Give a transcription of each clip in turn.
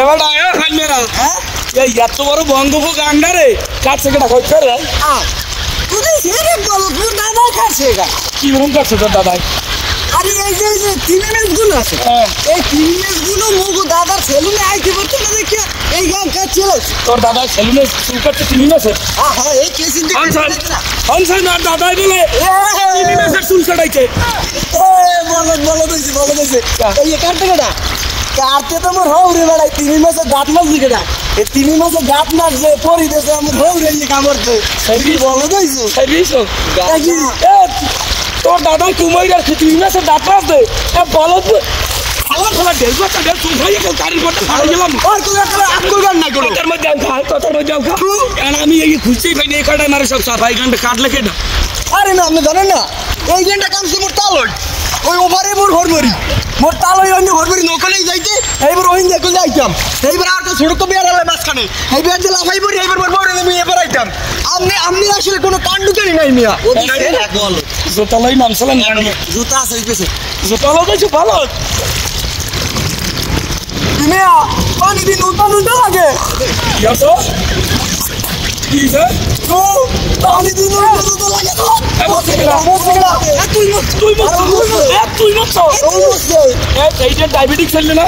এবার আয়া খাই মেরা হ্যাঁ এই এত বড় বঙ্গভোগ গান্ডারে কাট থেকে না কইছে রে তুই সেরে বলো তোর দাদা খাচ্ছে গা কি রকম করছে তোর দাদা আরে এই যে তিমি মাছগুলো আছে এই তিমি মাছগুলো মুগো দাদার সেলুনে আইতে পারতো না দেখে এই গান কাটছে তোর দাদা সেলুনে চুল কাটতে তিমি মাছে হ্যাঁ এই কেসিন দিকে অনসাই না দাদাই বলে তিমি মাছের চুল কাটাইছে বলো দিছে এই কাটতে কেডা কাটতে তো মোর হউরে বেড়াই তিমি মাছের দাঁত মাছ দিকে না এই তিমি মাছের দাঁত মাছ যে পরি দেছে আমার হউরে এই কামড়তে সেই বলো দিছে সাইরিছো তোর দাদা কুমাই আর তিমি মাছের দাঁত মাছ দে বলো খাওয়া খাওয়া ঢেলবা তা ঢেল চুল খাইয়ে গাড়ির ঘরটা ছাড়ে গেলাম আর তোর আকল গান না করো কথার মধ্যে খা কারণ আমি এই খুঁজতেই পাইনি এই কাটায় মারে সব সাফাই গানটা কাটলে কেনা আরে না আপনি জানেন না এই গানটা কামছে মোর তালই ওই ওভারে মোর হরমরি মোর তালই অন্য হরমরি নকলেই যাইতে এইবার ওই দেখো যাইতাম এইবার আর তো ছোট তো বিয়ার আলে মাঝখানে এইবার যে লাফাই পড়ি এইবার মোর বড় আমি এবার আইতাম আপনি আসলে কোনো কাণ্ড করি নাই মিয়া ওদিকে বল জোতালাই নামছিলেন না জুতা আছে পেছে জোতালো তো ভালো মিয়া পানি দিন উল্টা লাগে ইয়াসো কি স্যার তো পানি দিন উল্টা লাগে তো তুই ডায়াবেটিক ছেলে না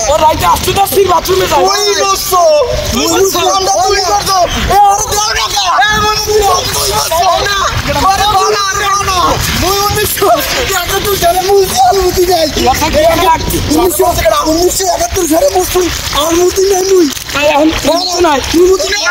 ওর রাইতে আসতে তো ঠিক বাথরুমে যায় ওই বসছো তুই আমরা তুই করছো এ আরে দাও না এ মনে আরে বানা আরে বানা মুই উনিশশো টাকা তুই জানে মুতি যাই 1971 সালে মুতি আর মুতি নাই মুই এখন নাই মুতি নাই